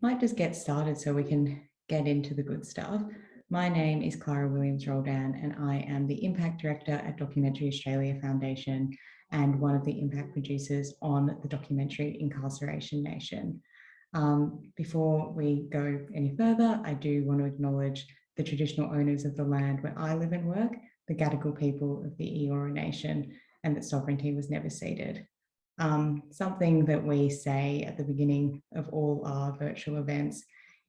might just get started so we can get into the good stuff. My name is Clara Williams-Roldan and I am the Impact Director at Documentary Australia Foundation and one of the impact producers on the documentary Incarceration Nation. Before we go any further, I do want to acknowledge the traditional owners of the land where I live and work, the Gadigal people of the Eora Nation, and that sovereignty was never ceded. Something that we say at the beginning of all our virtual events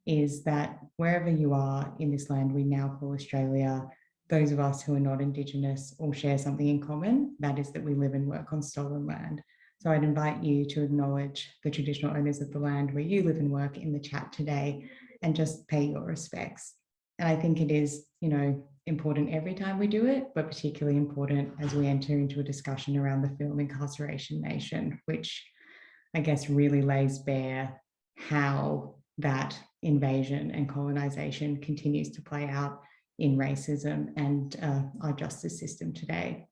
is that wherever you are in this land we now call Australia, those of us who are not Indigenous all share something in common, that is that we live and work on stolen land. So I'd invite you to acknowledge the traditional owners of the land where you live and work in the chat today and just pay your respects. And I think it is, important every time we do it, but particularly important as we enter into a discussion around the film Incarceration Nation, which I guess really lays bare how that invasion and colonization continues to play out in racism and our justice system today.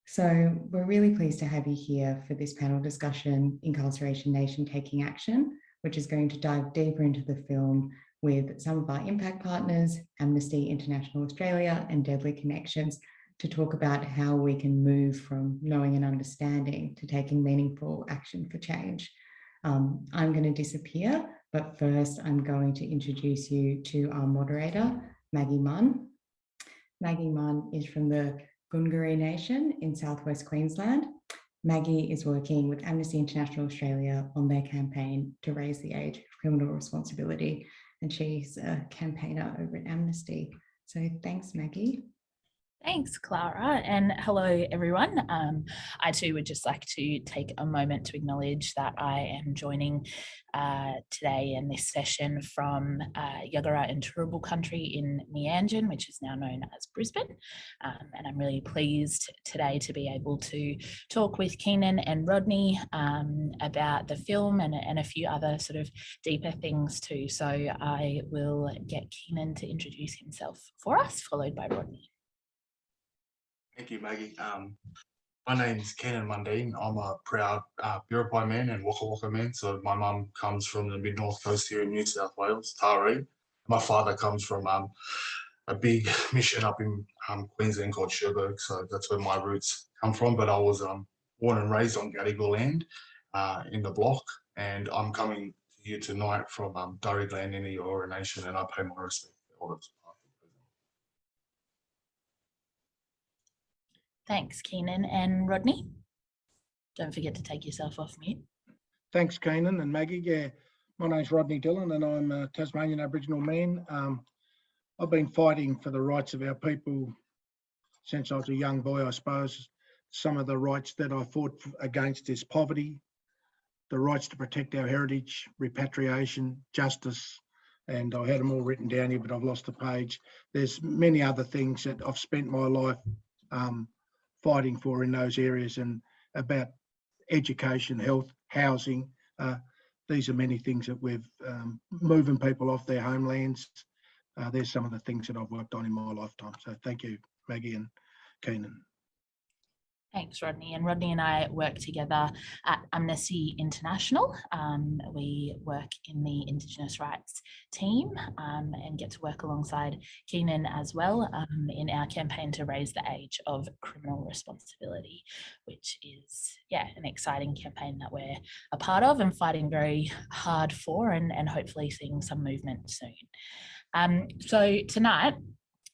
So we're really pleased to have you here for this panel discussion, Incarceration Nation Taking Action, which is going to dive deeper into the film with some of our impact partners, Amnesty International Australia and Deadly Connections, to talk about how we can move from knowing and understanding to taking meaningful action for change. I'm going to disappear, but first I'm going to introduce you to our moderator, Maggie Munn. Maggie Munn is from the Gungari Nation in southwest Queensland. Maggie is working with Amnesty International Australia on their campaign to raise the age of criminal responsibility, and she's a campaigner over at Amnesty. So thanks, Maggie. Thanks, Clara, and hello, everyone. I too would just like to take a moment to acknowledge that I am joining today in this session from Yagara and Turrbal country in Meanjin, which is now known as Brisbane. And I'm really pleased today to be able to talk with Keenan and Rodney about the film and a few other sort of deeper things too. So I will get Keenan to introduce himself for us, followed by Rodney. Thank you, Maggie. My name is Keenan Mundine. I'm a proud Biripi man and Waka Waka man. So my mum comes from the mid-north coast here in New South Wales, Taree. My father comes from a big mission up in Queensland called Cherbourg. So that's where my roots come from. But I was born and raised on Gadigal land in the block. And I'm coming here tonight from Durry land in the Eora Nation, and I pay my respect to elders. Thanks, Keenan. And Rodney, don't forget to take yourself off mute. Thanks, Keenan and Maggie. Yeah, my name's Rodney Dillon and I'm a Tasmanian Aboriginal man. I've been fighting for the rights of our people since I was a young boy, I suppose. Some of the rights that I fought against is poverty, the rights to protect our heritage, repatriation, justice, and I had them all written down here, but I've lost the page. There's many other things that I've spent my life fighting for in those areas, and about education, health, housing. These are many things that we've moving people off their homelands. There's some of the things that I've worked on in my lifetime. So thank you, Maggie and Keenan. Thanks, Rodney. And Rodney and I work together at Amnesty International. We work in the Indigenous rights team and get to work alongside Keenan as well in our campaign to raise the age of criminal responsibility, which is, an exciting campaign that we're a part of and fighting very hard for, and hopefully seeing some movement soon. So tonight,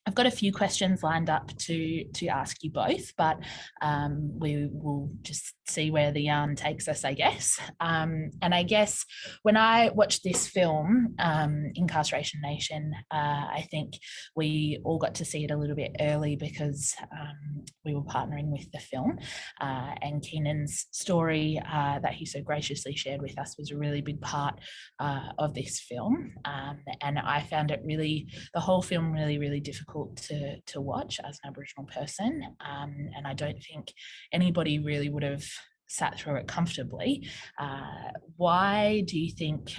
I've got a few questions lined up to ask you both, but we will just see where the yarn takes us, I guess. And I guess when I watched this film, Incarceration Nation, I think we all got to see it a little bit early because we were partnering with the film. And Keenan's story that he so graciously shared with us was a really big part of this film. And I found it the whole film really difficult to watch as an Aboriginal person, and I don't think anybody really would have sat through it comfortably. Why do you think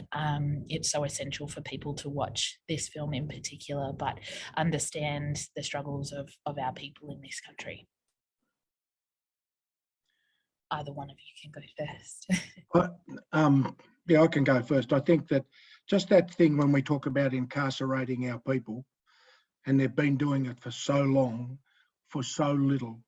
it's so essential for people to watch this film in particular, but understand the struggles of our people in this country? Either one of you can go first. I can go first. I think that just that thing when we talk about incarcerating our people, and they've been doing it for so long, for so little,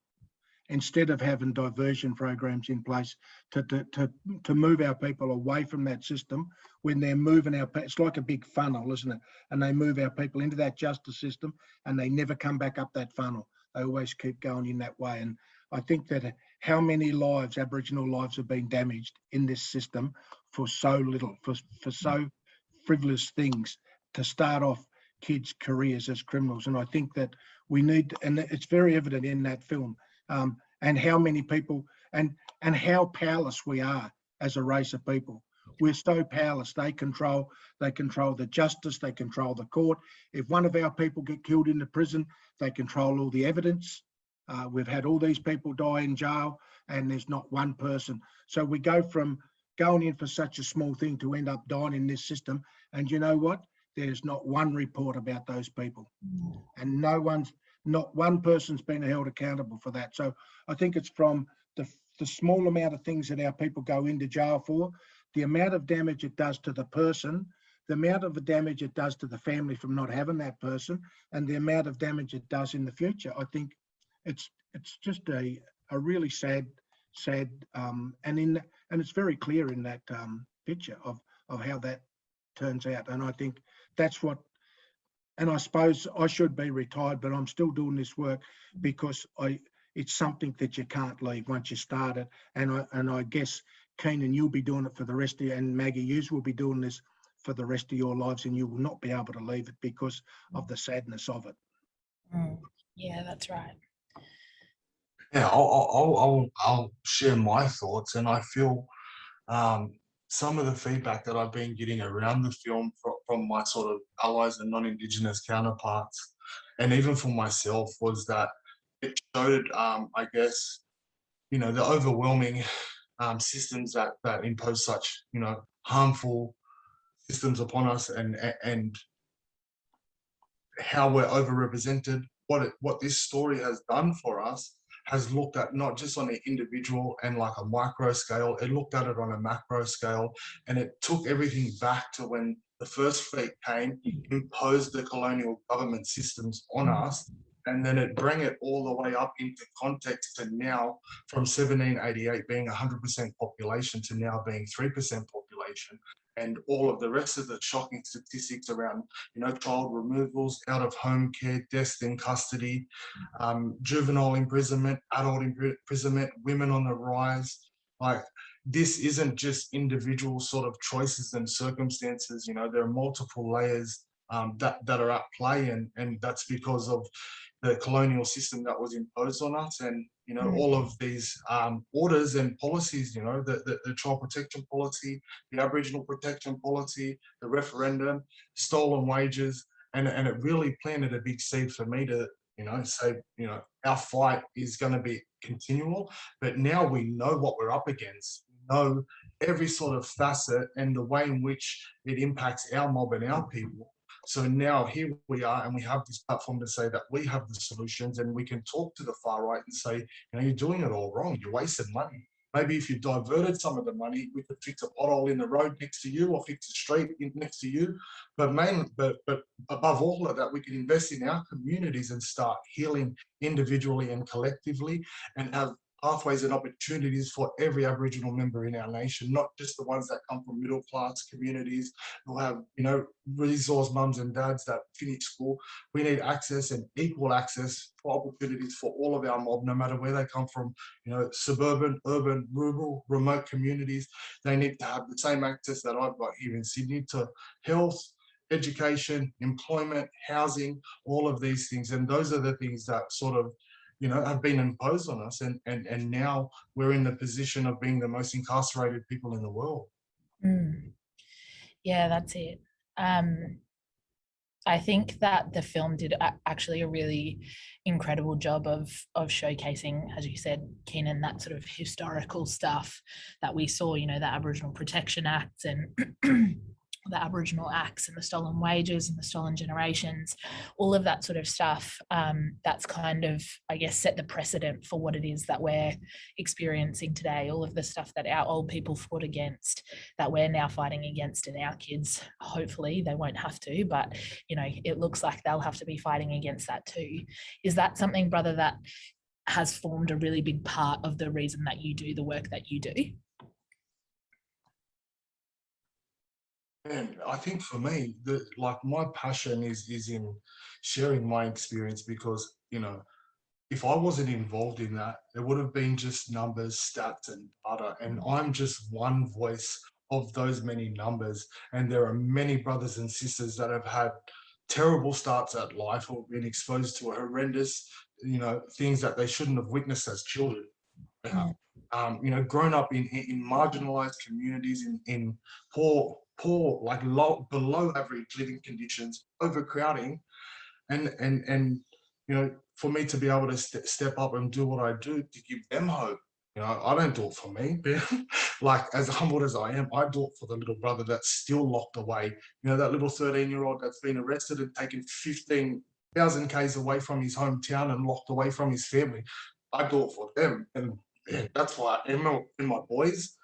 instead of having diversion programs in place to move our people away from that system. When they're moving it's like a big funnel, isn't it? And they move our people into that justice system and they never come back up that funnel. They always keep going in that way. And I think that how many lives, Aboriginal lives, have been damaged in this system for so little, for so frivolous things, to start off kids' careers as criminals. And I think that we need, and it's very evident in that film, and how many people, and how powerless we are as a race of people. We're so powerless. They control the justice, they control the court. If one of our people get killed in the prison, they control all the evidence. We've had all these people die in jail and there's not one person. So we go from going in for such a small thing to end up dying in this system. And you know what? There's not one report about those people. And not one person's been held accountable for that. So I think it's from the small amount of things that our people go into jail for, the amount of damage it does to the person, the amount of damage it does to the family from not having that person, and the amount of damage it does in the future. I think it's just a really sad, and it's very clear in that picture of how that turns out. And I think that's what, and I suppose I should be retired, but I'm still doing this work because it's something that you can't leave once you start it. And I guess, Keenan, you'll be doing it for the rest of you, and Maggie, you will be doing this for the rest of your lives, and you will not be able to leave it because of the sadness of it. Yeah, that's right. Yeah, I'll share my thoughts, and I feel some of the feedback that I've been getting around the film from my sort of allies and non-Indigenous counterparts, and even for myself, was that it showed, I guess, the overwhelming systems that impose such, harmful systems upon us, and how we're overrepresented. What this story has done for us has looked at not just on an individual and like a micro scale, it looked at it on a macro scale, and it took everything back to when the first fleet came, imposed the colonial government systems on us, and then it bring it all the way up into context to now, from 1788 being 100% population to now being 3% population, and all of the rest of the shocking statistics around, child removals, out of home care, deaths in custody, juvenile imprisonment, adult imprisonment, women on the rise. Like, this isn't just individual sort of choices and circumstances. There are multiple layers that are at play, and that's because of the colonial system that was imposed on us. And all of these orders and policies, the child protection policy, the Aboriginal protection policy, the referendum, stolen wages, and it really planted a big seed for me to say, our fight is going to be continual, but now we know what we're up against. We know every sort of facet and the way in which it impacts our mob and our people. So now here we are, and we have this platform to say that we have the solutions, and we can talk to the far right and say, you're doing it all wrong. You're wasting money. Maybe if you diverted some of the money, we could fix a pothole in the road next to you, or fix a street next to you. But above all of that, we can invest in our communities and start healing individually and collectively, and have pathways and opportunities for every Aboriginal member in our nation, not just the ones that come from middle class communities who have, resource mums and dads that finish school. We need access and equal access for opportunities for all of our mob, no matter where they come from, suburban, urban, rural, remote communities. They need to have the same access that I've got here in Sydney to health, education, employment, housing, all of these things. And those are the things that sort of have been imposed on us, and now we're in the position of being the most incarcerated people in the world. Yeah, that's it. I think that the film did actually a really incredible job of showcasing, as you said, Keenan, that sort of historical stuff that we saw, the Aboriginal Protection Acts and the Aboriginal acts and the stolen wages and the stolen generations, all of that sort of stuff, that's kind of, I guess, set the precedent for what it is that we're experiencing today. All of the stuff that our old people fought against, that we're now fighting against, and our kids, hopefully they won't have to, but you know, it looks like they'll have to be fighting against that too. Is that something, brother, that has formed a really big part of the reason that you do the work that you do? And I think for me, like my passion is in sharing my experience, because, you know, if I wasn't involved in that, it would have been just numbers, stats, and data. And I'm just one voice of those many numbers. And there are many brothers and sisters that have had terrible starts at life or been exposed to horrendous, you know, things that they shouldn't have witnessed as children. You know, grown up in marginalized communities, in poor, like low, below average living conditions, overcrowding, and you know, for me to be able to step up and do what I do to give them hope. You know, I don't do it for me, but like, as humbled as I am, I do it for the little brother that's still locked away. You know, that little 13-year-old that's been arrested and taken 15,000 k's away from his hometown and locked away from his family. I do it for them, and yeah, that's why I am in my boys.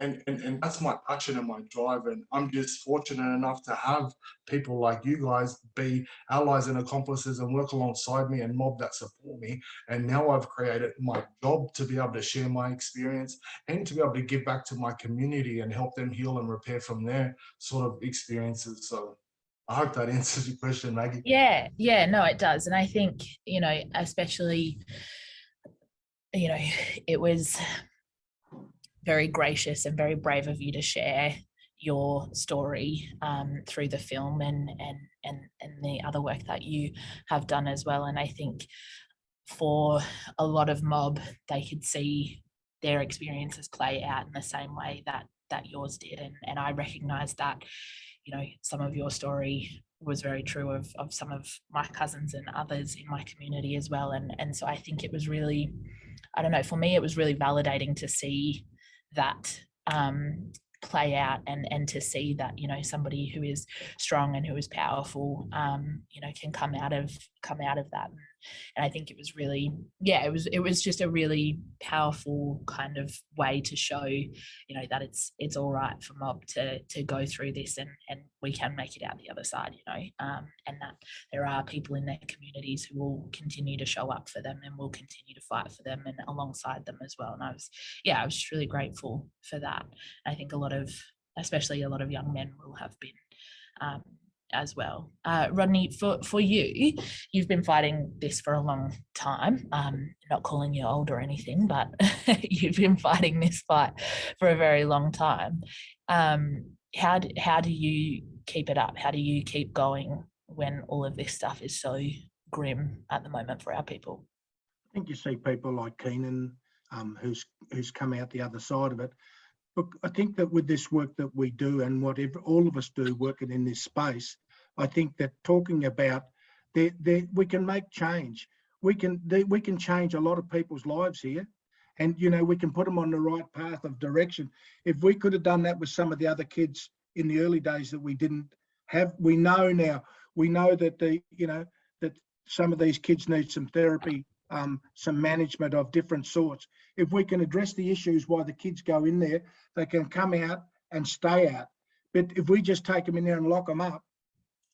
And that's my passion and my drive. And I'm just fortunate enough to have people like you guys be allies and accomplices and work alongside me, and mob that support me. And now I've created my job to be able to share my experience and to be able to give back to my community and help them heal and repair from their sort of experiences. So I hope that answers your question, Maggie. Yeah, no, it does. And I think, you know, especially, you know, it was very gracious and very brave of you to share your story through the film and the other work that you have done as well. And I think for a lot of mob, they could see their experiences play out in the same way that yours did. And I recognize that, you know, some of your story was very true of some of my cousins and others in my community as well. And so I think it was really, I don't know, for me, it was really validating to see that play out, and to see that, you know, somebody who is strong and who is powerful, you know, can come out of that. And I think it was really, yeah, it was just a really powerful kind of way to show, you know, that it's all right for mob to go through this, and we can make it out the other side, you know, and that there are people in their communities who will continue to show up for them and will continue to fight for them and alongside them as well. And I was just really grateful for that. I think especially a lot of young men will have been as well. Rodney, for you've been fighting this for a long time. Not calling you old or anything, but you've been fighting this fight for a very long time. How do you keep it up? How do you keep going when all of this stuff is so grim at the moment for our people? I think you see people like Keenan, who's come out the other side of it. Look, I think that with this work that we do, and whatever all of us do working in this space, I think that talking about we can make change. We can change a lot of people's lives here, and you know, we can put them on the right path of direction. If we could have done that with some of the other kids in the early days that we didn't have, we know now. We know that that some of these kids need some therapy, some management of different sorts. If we can address the issues why the kids go in there, they can come out and stay out. But if we just take them in there and lock them up,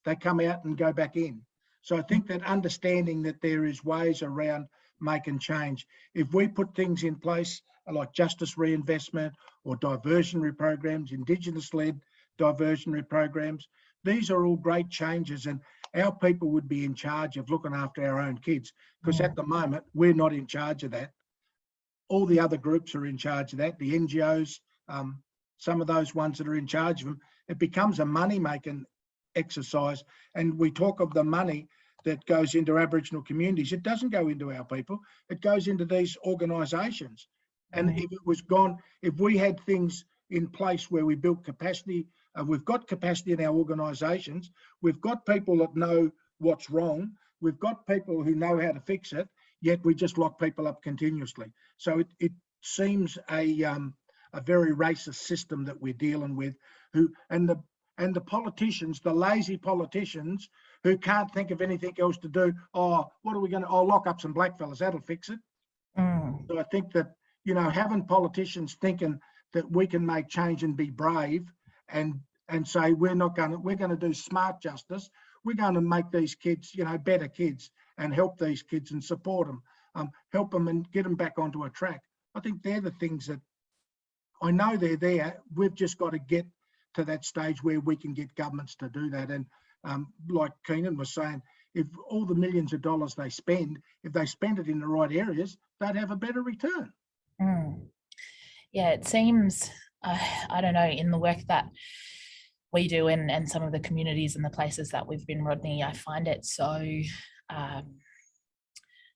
they come out and go back in. So I think that understanding that there is ways around making change. If we put things in place like justice reinvestment or diversionary programs, Indigenous-led diversionary programs, these are all great changes, and our people would be in charge of looking after our own kids, because at the moment, we're not in charge of that. All the other groups are in charge of that, the NGOs, some of those ones that are in charge of them. It becomes a money-making exercise, and we talk of the money that goes into Aboriginal communities. It doesn't go into our people, it goes into these organisations. And if it was gone, if we had things in place where we built capacity, we've got capacity in our organisations, we've got people that know what's wrong, we've got people who know how to fix it, yet we just lock people up continuously. So it seems a very racist system that we're dealing with, and And the politicians, the lazy politicians who can't think of anything else to do, oh, what are we going to, oh, lock up some blackfellas, that'll fix it. So I think that, you know, having politicians thinking that we can make change and be brave and say we're going to do smart justice, we're going to make these kids, you know, better kids and help these kids and support them, help them and get them back onto a track. I think they're the things that I know they're there. We've just got to get to that stage where we can get governments to do that. And like Keenan was saying, if all the millions of dollars they spend, if they spend it in the right areas, they'd have a better return. Yeah, it seems, I don't know, in the work that we do and some of the communities and the places that we've been, Rodney, I find it so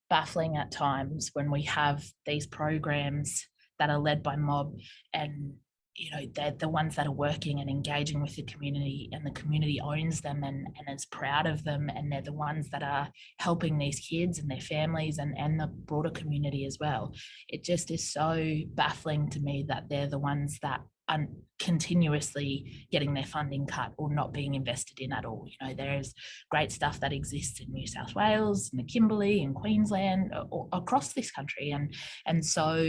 baffling at times when we have these programs that are led by mob, and you know, they're the ones that are working and engaging with the community, and the community owns them and is proud of them, and they're the ones that are helping these kids and their families and the broader community as well. It just is so baffling to me that they're the ones that are continuously getting their funding cut or not being invested in at all. You know, there's great stuff that exists in New South Wales, in the Kimberley, in Queensland, or across this country, and so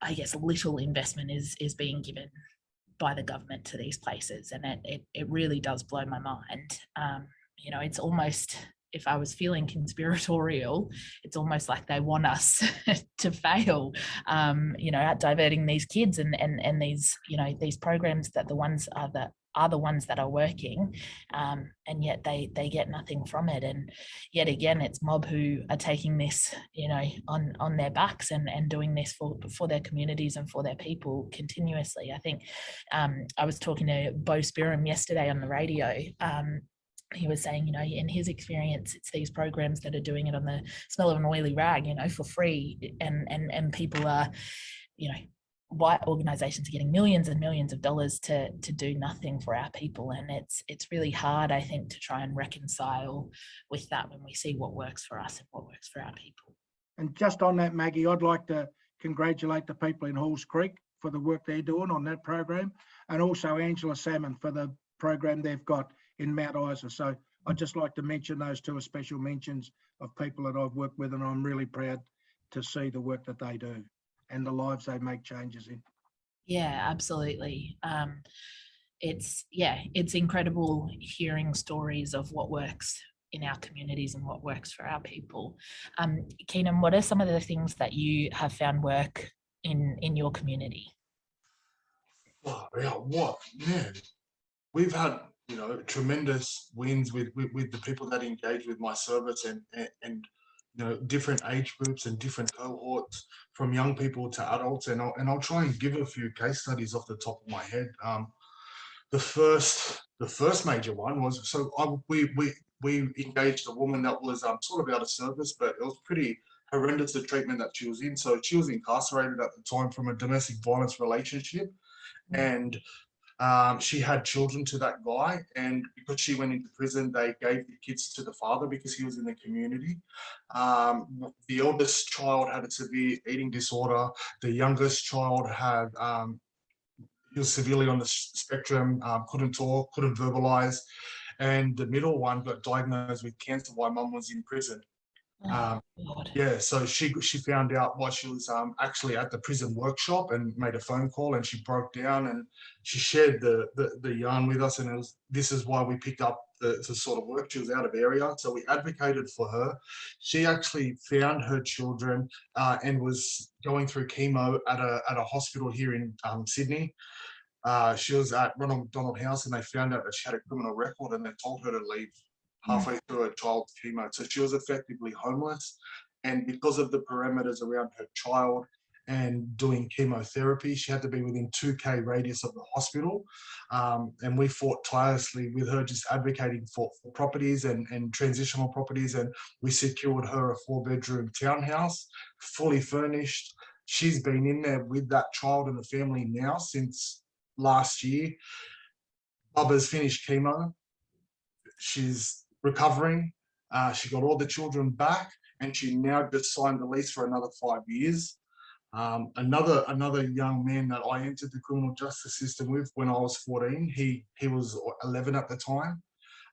I guess little investment is being given by the government to these places, and it really does blow my mind. You know, it's almost, if I was feeling conspiratorial, it's almost like they want us to fail, you know, at diverting these kids and these, you know, these programs that the ones are the ones that are working, and yet they get nothing from it. And yet again, it's mob who are taking this, you know, on their backs and doing this for their communities and for their people continuously. I think I was talking to Bo Spiram yesterday on the radio. He was saying, you know, in his experience, it's these programs that are doing it on the smell of an oily rag, you know, for free, and people are, you know, white organizations are getting millions and millions of dollars to do nothing for our people. And it's really hard, I think, to try and reconcile with that when we see what works for us and what works for our people. And just on that, Maggie, I'd like to congratulate the people in Halls Creek for the work they're doing on that program, and also Angela Salmon for the program they've got in Mount Isa. So I'd just like to mention those two as special mentions of people that I've worked with, and I'm really proud to see the work that they do and the lives they make changes in. Yeah, absolutely. It's incredible hearing stories of what works in our communities and what works for our people. Keenan, what are some of the things that you have found work in your community? Oh, yeah, what, man? We've had, you know, tremendous wins with the people that engage with my service, and you know, different age groups and different cohorts, from young people to adults. And I'll try and give a few case studies off the top of my head. The first major one was, so we engaged a woman that was sort of out of service, but it was pretty horrendous, the treatment that she was in. So she was incarcerated at the time from a domestic violence relationship, and she had children to that guy, and because she went into prison, they gave the kids to the father because he was in the community. The eldest child had a severe eating disorder. The youngest child had, he was severely on the spectrum, couldn't talk, couldn't verbalize. And the middle one got diagnosed with cancer while mum was in prison. Yeah, so she found out while she was actually at the prison workshop, and made a phone call, and she broke down and she shared the yarn with us, and this is why we picked up the sort of work. She was out of area, so we advocated for her. She actually found her children and was going through chemo at a hospital here in Sydney. She was at Ronald McDonald House, and they found out that she had a criminal record, and they told her to leave halfway through her child's chemo. So she was effectively homeless. And because of the parameters around her child and doing chemotherapy, she had to be within 2K radius of the hospital. And we fought tirelessly with her, just advocating for properties and transitional properties. And we secured her a 4-bedroom townhouse, fully furnished. She's been in there with that child and the family now since last year. Bubba's finished chemo. She's recovering. She got all the children back, and she now just signed the lease for another 5 years. Another young man that I entered the criminal justice system with when I was 14, he was 11 at the time.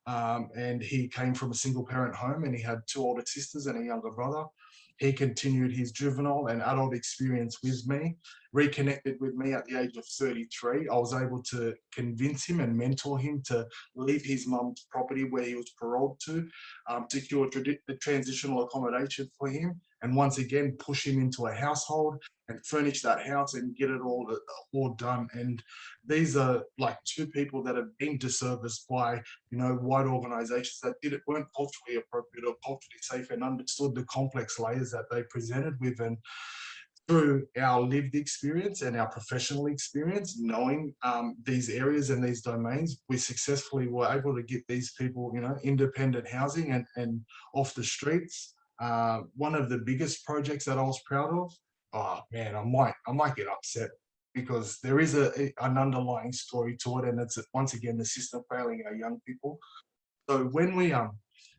And he came from a single parent home, and he had 2 older sisters and a younger brother. He continued his juvenile and adult experience with me, reconnected with me at the age of 33. I was able to convince him and mentor him to leave his mum's property where he was paroled to, secure the transitional accommodation for him, and once again push him into a household and furnish that house and get it all done. And these are like 2 people that have been disserviced by, white organizations that weren't culturally appropriate or culturally safe, and understood the complex layers that they presented with. And through our lived experience and our professional experience, knowing these areas and these domains, we successfully were able to get these people, independent housing and off the streets. One of the biggest projects that I was proud of, oh man, I might get upset, because there is an underlying story to it, and it's once again the system failing our young people. So when we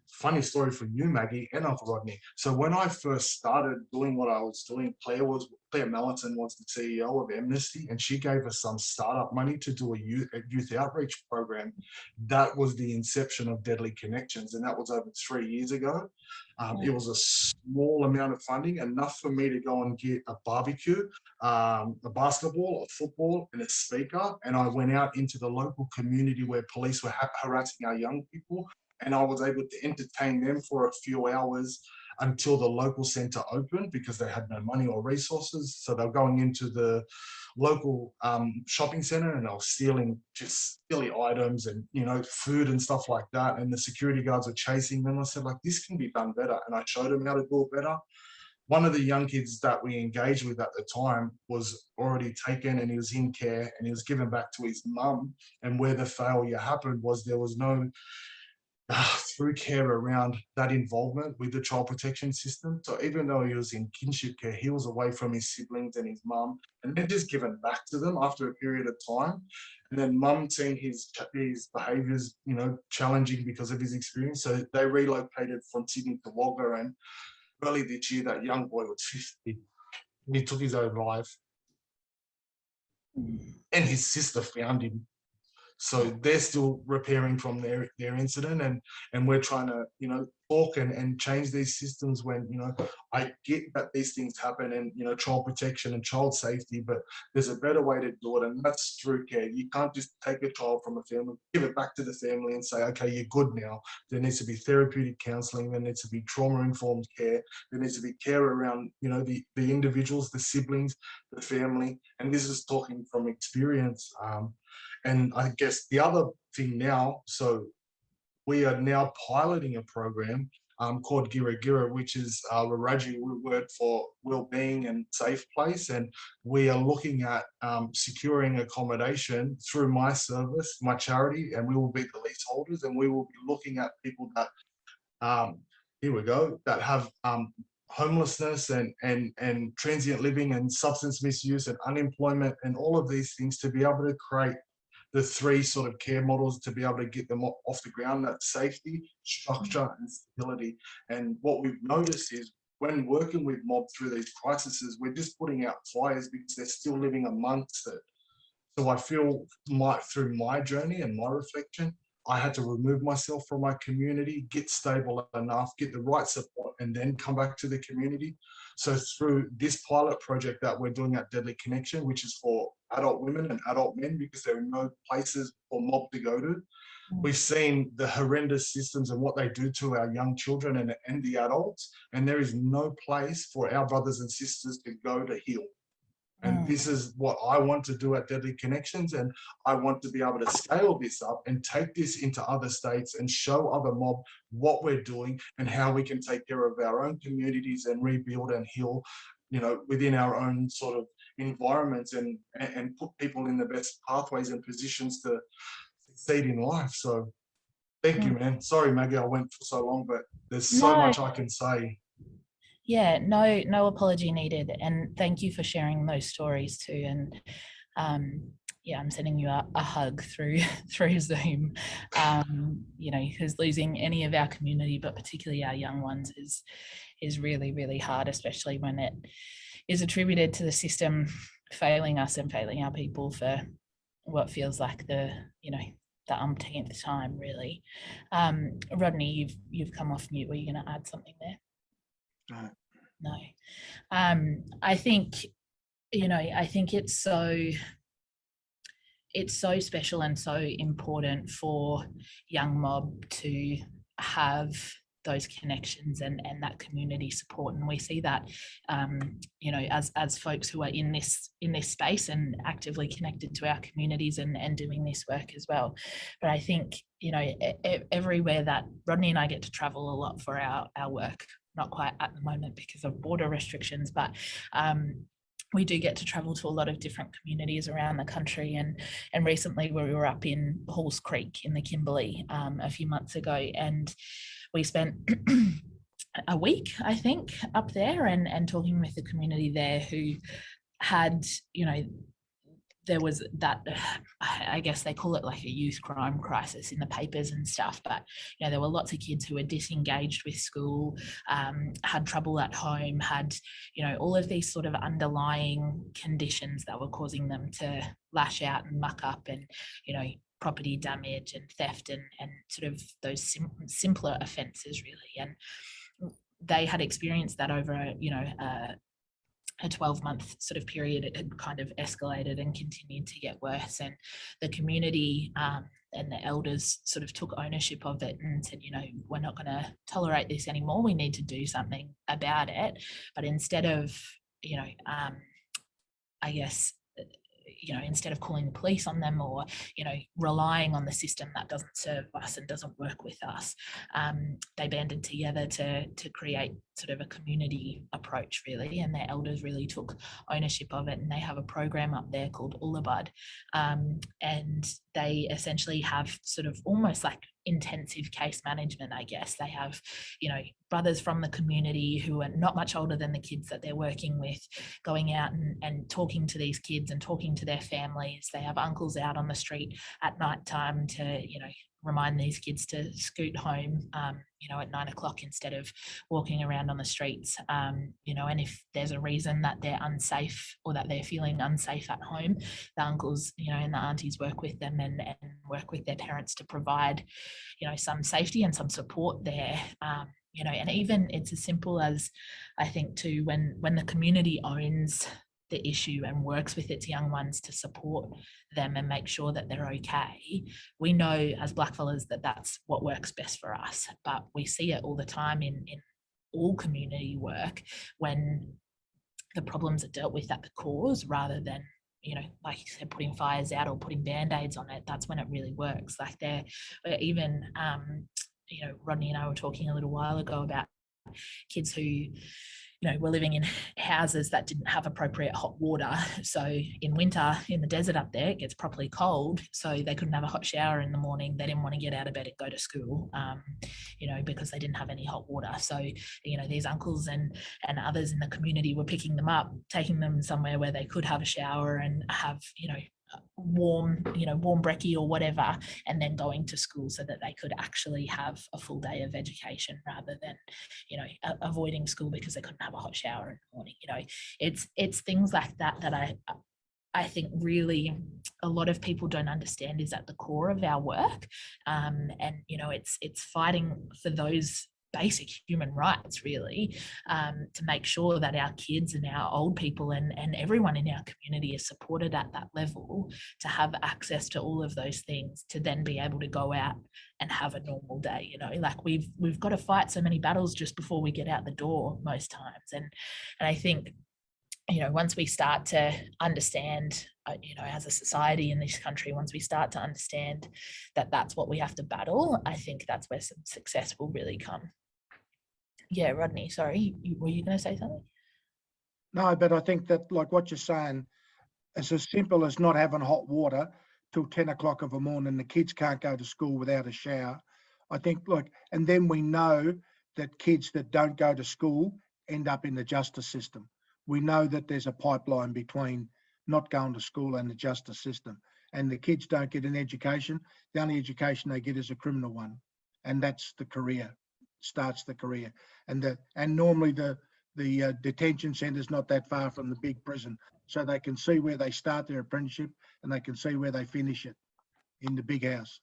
funny story for you, Maggie, and Uncle Rodney. So when I first started doing what I was doing, Claire Melliton was the CEO of Amnesty, and she gave us some startup money to do a youth outreach program. That was the inception of Deadly Connections, and that was over 3 years ago. It was a small amount of funding, enough for me to go and get a barbecue, a basketball, a football, and a speaker. And I went out into the local community where police were harassing our young people, and I was able to entertain them for a few hours until the local centre opened, because they had no money or resources. So they were going into the local shopping centre, and they were stealing just silly items and, food and stuff like that. And the security guards were chasing them. I said, this can be done better. And I showed them how to do it better. One of the young kids that we engaged with at the time was already taken, and he was in care, and he was given back to his mum. And where the failure happened was there was no through care around that involvement with the child protection system. So even though he was in kinship care, he was away from his siblings and his mum, and then just given back to them after a period of time. And then mum seen his behaviours, challenging because of his experience. So they relocated from Sydney to Wagga, and early this year, that young boy was 50. He took his own life, and his sister found him. So they're still repairing from their incident, and we're trying to, talk and change these systems when, I get that these things happen, and, child protection and child safety, but there's a better way to do it, and that's through care. You can't just take a child from a family, give it back to the family and say, okay, you're good now. There needs to be therapeutic counselling, there needs to be trauma-informed care, there needs to be care around, the individuals, the siblings, the family, and this is talking from experience. And I guess the other thing now, so we are now piloting a program called Gira Gira, which is a Wiradjuri word for well-being and safe place. And we are looking at securing accommodation through my service, my charity, and we will be the leaseholders, and we will be looking at people that, that have homelessness and transient living and substance misuse and unemployment and all of these things, to be able to create the 3 sort of care models to be able to get them off the ground: that safety, structure, and stability. And what we've noticed is when working with mob through these crises, we're just putting out fires because they're still living amongst it. So I feel through my journey and my reflection, I had to remove myself from my community, get stable enough, get the right support, and then come back to the community. So through this pilot project that we're doing at Deadly Connection, which is for adult women and adult men, because there are no places for mob to go to, we've seen the horrendous systems and what they do to our young children and the adults, and there is no place for our brothers and sisters to go to heal. And this is what I want to do at Deadly Connections, and I want to be able to scale this up and take this into other states and show other mob what we're doing and how we can take care of our own communities and rebuild and heal, within our own sort of environments, and put people in the best pathways and positions to succeed in life. So thank you, man. Sorry, Maggie, I went for so long, but there's so much I can say. Yeah, no apology needed. And thank you for sharing those stories too. And I'm sending you a hug through Zoom. Because losing any of our community, but particularly our young ones, is really, really hard, especially when it is attributed to the system failing us and failing our people for what feels like the umpteenth time, really. Rodney, you've come off mute. Were you going to add something there? No. I think it's so special and so important for young mob to have those connections and that community support, and we see that as folks who are in this space and actively connected to our communities and doing this work as well. But I think everywhere that Rodney and I get to travel a lot for our work, not quite at the moment because of border restrictions, but we do get to travel to a lot of different communities around the country, and recently we were up in Halls Creek in the Kimberley a few months ago, and we spent a week, I think, up there and talking with the community there who had, there was that, I guess they call it like a youth crime crisis in the papers and stuff, but there were lots of kids who were disengaged with school, had trouble at home, had all of these sort of underlying conditions that were causing them to lash out and muck up, and property damage and theft and sort of those simpler offences, really. And they had experienced that over a 12-month sort of period. It had kind of escalated and continued to get worse, and the community and the elders sort of took ownership of it and said, we're not going to tolerate this anymore, we need to do something about it. But instead of I guess instead of calling the police on them or relying on the system that doesn't serve us and doesn't work with us, they banded together to create sort of a community approach, really, and their elders really took ownership of it. And they have a program up there called Ullabud, and they essentially have sort of almost like intensive case management, I guess. They have brothers from the community who are not much older than the kids that they're working with, going out and talking to these kids and talking to their families. They have uncles out on the street at night time to remind these kids to scoot home at 9 o'clock instead of walking around on the streets, and if there's a reason that they're unsafe or that they're feeling unsafe at home, the uncles and the aunties work with them and work with their parents to provide some safety and some support there. And even it's as simple as, I think too, when the community owns the issue and works with its young ones to support them and make sure that they're okay, we know as blackfellas that that's what works best for us. But we see it all the time in all community work, when the problems are dealt with at the cause rather than like you said, putting fires out or putting band-aids on it. That's when it really works. Like there even Rodney and I were talking a little while ago about kids who were living in houses that didn't have appropriate hot water. So in winter in the desert up there, it gets properly cold, so they couldn't have a hot shower in the morning. They didn't want to get out of bed and go to school, because they didn't have any hot water. So these uncles and others in the community were picking them up, taking them somewhere where they could have a shower and have warm brekkie or whatever, and then going to school so that they could actually have a full day of education rather than avoiding school because they couldn't have a hot shower in the morning. It's things like that I think really a lot of people don't understand is at the core of our work, and it's fighting for those basic human rights, really, to make sure that our kids and our old people and everyone in our community is supported at that level, to have access to all of those things, to then be able to go out and have a normal day. Like we've got to fight so many battles just before we get out the door most times, and I think once we start to understand, as a society in this country, once we start to understand that that's what we have to battle, I think that's where some success will really come. Yeah, Rodney, sorry, were you going to say something? No, but I think that, like what you're saying, it's as simple as not having hot water till 10 o'clock of a morning. The kids can't go to school without a shower. I think, and then we know that kids that don't go to school end up in the justice system. We know that there's a pipeline between not going to school and the justice system, and the kids don't get an education. The only education they get is a criminal one, and that's the career, starts the career. And normally the the detention centre's not that far from the big prison, so they can see where they start their apprenticeship and they can see where they finish it in the big house.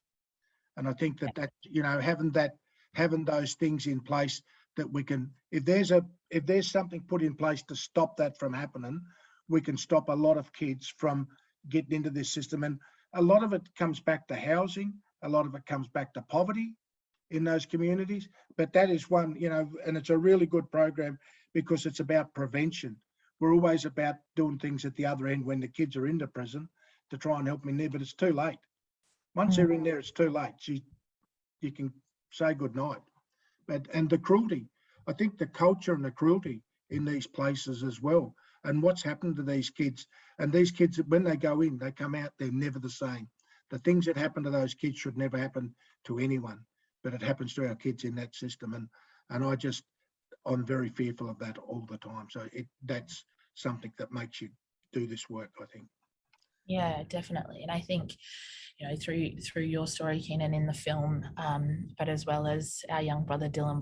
And I think that having those things in place that we can, if there's something put in place to stop that from happening, we can stop a lot of kids from getting into this system. And a lot of it comes back to housing, a lot of it comes back to poverty in those communities. But that is one, and it's a really good program because it's about prevention. We're always about doing things at the other end when the kids are into prison to try and help them in there, but it's too late. Once they're in there, it's too late. You can say goodnight. And the cruelty, I think the culture and the cruelty in these places as well, and what's happened to these kids. And these kids, when they go in, they come out, they're never the same. The things that happen to those kids should never happen to anyone, but it happens to our kids in that system. And I'm very fearful of that all the time. So that's something that makes you do this work, I think. Yeah, definitely. And I think, through your story, Keenan, in the film, but as well as our young brother Dillon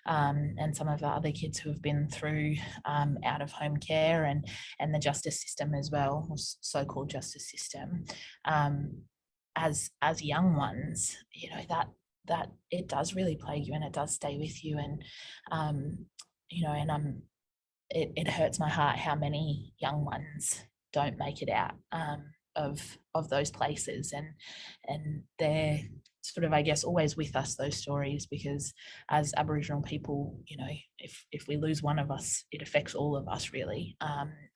and some of the other kids who have been through out of home care and the justice system as well, or so-called justice system, as young ones, that it does really plague you and it does stay with you. And it hurts my heart how many young ones don't make it out of those places, and they're sort of, I guess, always with us, those stories, because as Aboriginal people, if we lose one of us, it affects all of us really.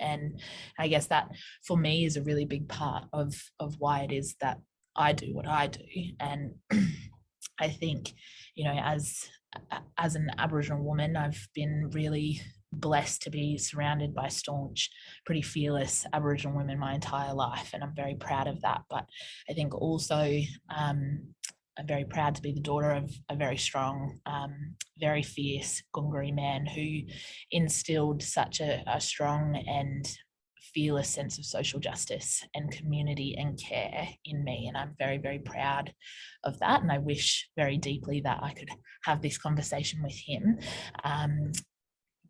And I guess that for me is a really big part of why it is that I do what I do. And I think, as an Aboriginal woman, I've been really blessed to be surrounded by staunch, pretty fearless Aboriginal women my entire life, and I'm very proud of that. But I think also I'm very proud to be the daughter of a very strong, very fierce Gungari man who instilled such a strong and fearless sense of social justice and community and care in me, and I'm very, very proud of that. And I wish very deeply that I could have this conversation with him.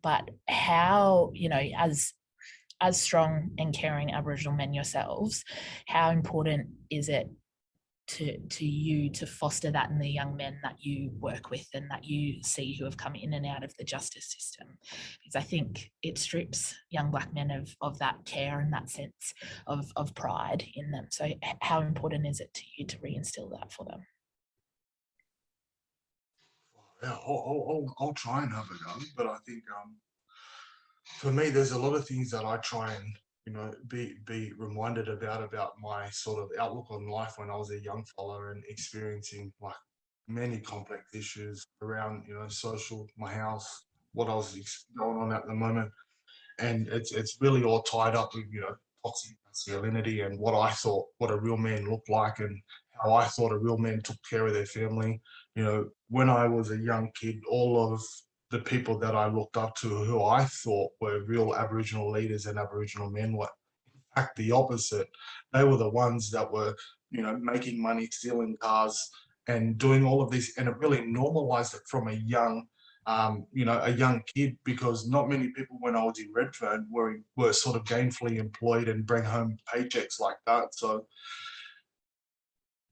But how, as strong and caring Aboriginal men yourselves, how important is it to you to foster that in the young men that you work with and that you see who have come in and out of the justice system? Because I think it strips young Black men of that care and that sense of pride in them. So how important is it to you to reinstill that for them? Yeah, I'll try and have a go, but I think for me, there's a lot of things that I try and be reminded about my sort of outlook on life when I was a young fella and experiencing like many complex issues around social, my house, what I was going on at the moment, and it's really all tied up with toxic masculinity and what I thought what a real man looked like and how I thought a real man took care of their family. When I was a young kid, all of the people that I looked up to who I thought were real Aboriginal leaders and Aboriginal men were in fact the opposite. They were the ones that were, making money, stealing cars and doing all of this. And it really normalized it from a young, a young kid, because not many people when I was in Redfern were sort of gainfully employed and bring home paychecks like that. So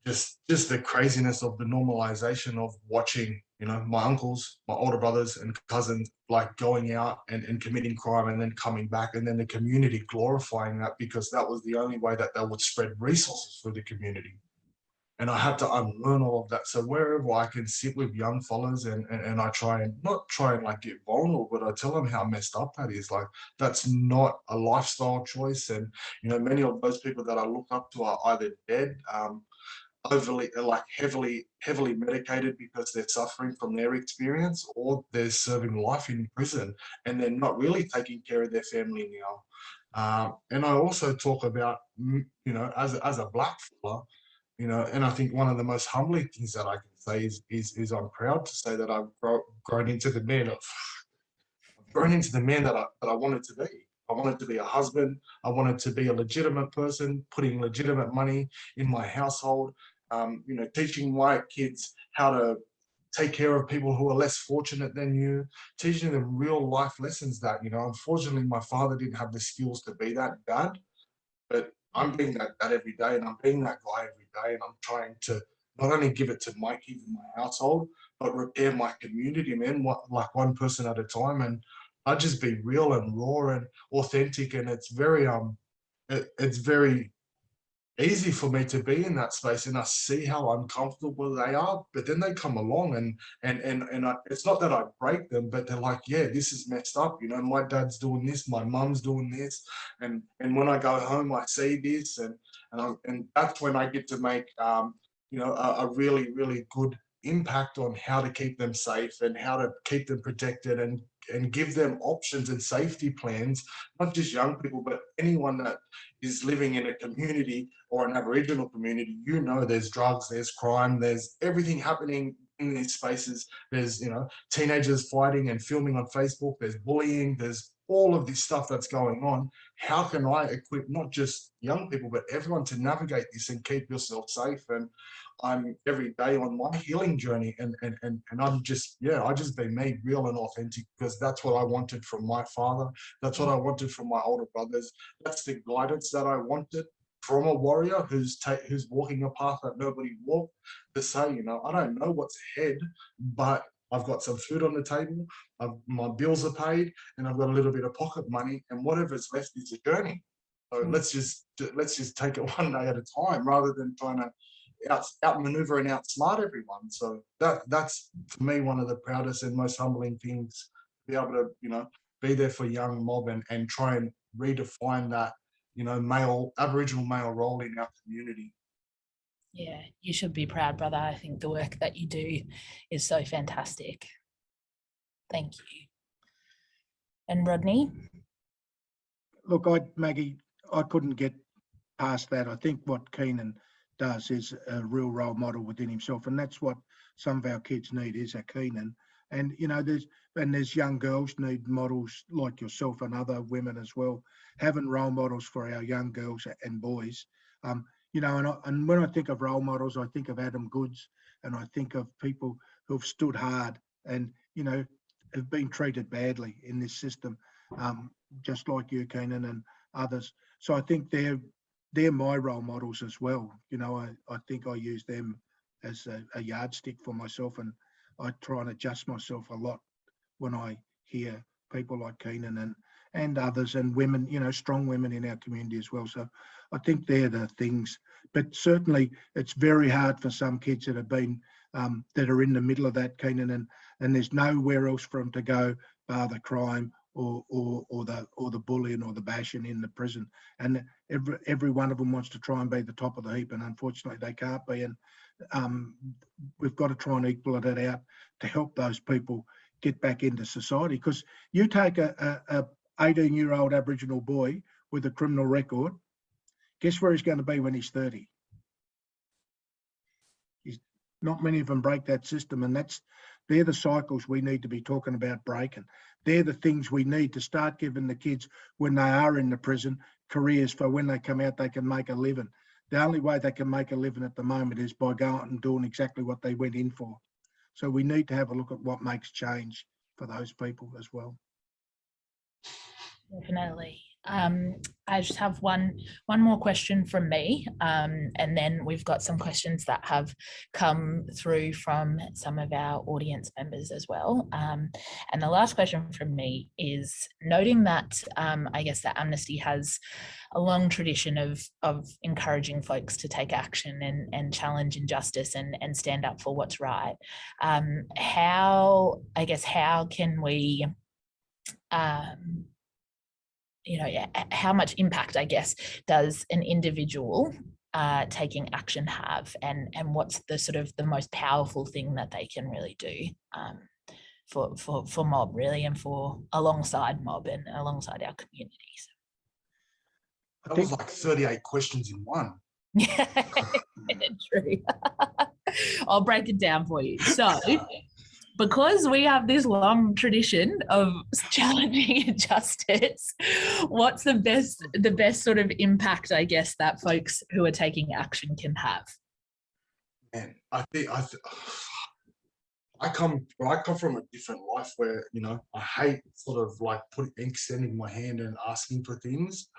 just the craziness of the normalization of watching, my uncles, my older brothers and cousins, like going out and committing crime and then coming back, and then the community glorifying that because that was the only way that they would spread resources for the community. And I had to unlearn all of that. So wherever I can sit with young fellas and I try and like get vulnerable, but I tell them how messed up that is. Like, that's not a lifestyle choice. And, many of those people that I look up to are either dead, overly, like heavily medicated because they're suffering from their experience, or they're serving life in prison and they're not really taking care of their family now. And I also talk about, as a Black fella, and I think one of the most humbling things that I can say is I'm proud to say that I've grown into the man that I wanted to be. I wanted to be a husband. I wanted to be a legitimate person, putting legitimate money in my household, teaching my kids how to take care of people who are less fortunate than you, teaching them real life lessons that, you know, unfortunately my father didn't have the skills to be that dad, but I'm being that dad every day, and I'm being that guy every day, and I'm trying to not only give it to my kids in my household, but repair my community, man, like one person at a time. And I just be real and raw and authentic, and it's very it's very easy for me to be in that space, and I see how uncomfortable they are, but then they come along and it's not that I break them, but they're like, yeah, this is messed up, you know, my dad's doing this, my mum's doing this, and when I go home I see this, and that's when I get to make you know, a really, really good impact on how to keep them safe and how to keep them protected, and give them options and safety plans, not just young people, but anyone that is living in a community or an Aboriginal community. You know, there's drugs, there's crime, there's everything happening in these spaces. There's, you know, teenagers fighting and filming on Facebook, there's bullying, there's all of this stuff that's going on. How can I equip not just young people, but everyone to navigate this and keep yourself safe? And I'm every day on my healing journey, and I'm just, yeah, I just been made real and authentic, because that's what I wanted from my father. That's what I wanted from my older brothers. That's the guidance that I wanted from a warrior who's walking a path that nobody walked, to say, you know, I don't know what's ahead, but I've got some food on the table, my bills are paid, and I've got a little bit of pocket money, and whatever's left is a journey. So let's just take it one day at a time, rather than trying to outmaneuver and outsmart everyone. So that's for me one of the proudest and most humbling things, to be able to, you know, be there for young mob and try and redefine that, you know, Aboriginal male role in our community. Yeah, you should be proud, brother. I think the work that you do is so fantastic. Thank you. And Rodney? Look, Maggie, I couldn't get past that. I think what Keenan does is a real role model within himself, and that's what some of our kids need, is a Keenan. And you know, there's young girls need models like yourself and other women as well, having role models for our young girls and boys. You know, and when I think of role models, I think of Adam Goods, and I think of people who've stood hard and, you know, have been treated badly in this system, just like you, Keenan, and others. So I think they're my role models as well. You know, I think I use them as a yardstick for myself, and I try and adjust myself a lot when I hear people like Keenan and others, and women, you know, strong women in our community as well. So I think they're the things. But certainly it's very hard for some kids that have been, that are in the middle of that, Keenan, and there's nowhere else for them to go bar the crime or the bullying or the bashing in the prison. And every one of them wants to try and be the top of the heap, and unfortunately they can't be. And we've got to try and equal it out to help those people get back into society. Because you take a 18-year-old Aboriginal boy with a criminal record, guess where he's going to be when he's 30? Not many of them break that system, and they're the cycles we need to be talking about breaking. They're the things we need to start giving the kids when they are in the prison careers, for when they come out they can make a living. The only way they can make a living at the moment is by going and doing exactly what they went in for. So we need to have a look at what makes change for those people as well. Definitely. I just have one more question from me, and then we've got some questions that have come through from some of our audience members as well. And the last question from me is, noting that I guess that Amnesty has a long tradition of encouraging folks to take action and challenge injustice and stand up for what's right. How can we you know, how much impact, I guess, does an individual taking action have, and what's the sort of the most powerful thing that they can really do for mob, really, and for alongside mob and alongside our communities? That was like 38 questions in one. Yeah, true. I'll break it down for you. So, because we have this long tradition of challenging injustice, what's the best sort of impact, I guess, that folks who are taking action can have? Man, I come from a different life where, you know, I hate sort of like extending my hand and asking for things.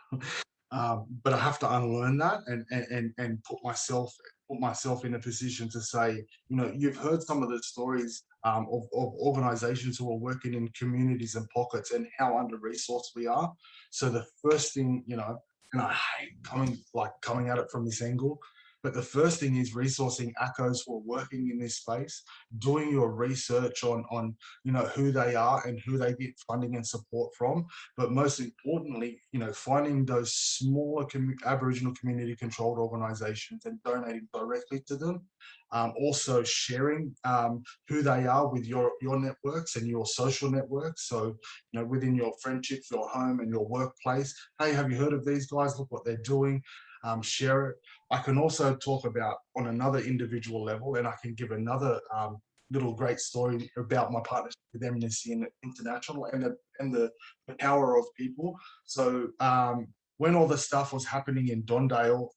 But I have to unlearn that and put myself in a position to say, you know, you've heard some of the stories of organizations who are working in communities and pockets and how under-resourced we are. So the first thing, you know, and I hate coming at it from this angle, but the first thing is resourcing ACOs who are working in this space, doing your research on you know, who they are and who they get funding and support from. But most importantly, you know, finding those smaller Aboriginal community controlled organizations and donating directly to them. Also sharing who they are with your networks and your social networks. So, you know, within your friendships, your home and your workplace, hey, have you heard of these guys? Look what they're doing. Share it. I can also talk about on another individual level, and I can give another little great story about my partnership with Amnesty International and the power of people. So when all the stuff was happening in Dondale,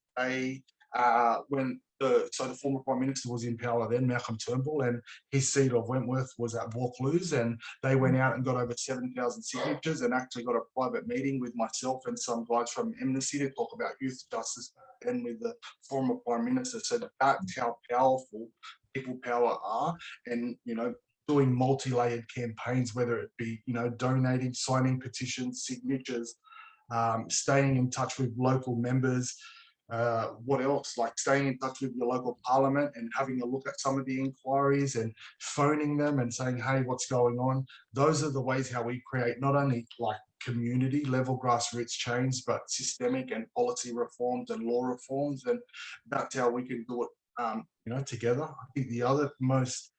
when the former Prime Minister was in power then, Malcolm Turnbull, and his seat of Wentworth was at Vaucluse, and they went out and got over 7,000 signatures and actually got a private meeting with myself and some guys from Amnesty to talk about youth justice and with the former Prime Minister. So that's how powerful people power are, and, you know, doing multi-layered campaigns, whether it be, you know, donating, signing petitions, signatures, staying in touch with local members. What else? Like staying in touch with your local parliament and having a look at some of the inquiries and phoning them and saying, hey, what's going on? Those are the ways how we create not only like community level grassroots change, but systemic and policy reforms and law reforms. And that's how we can do it, you know, together. I think the other most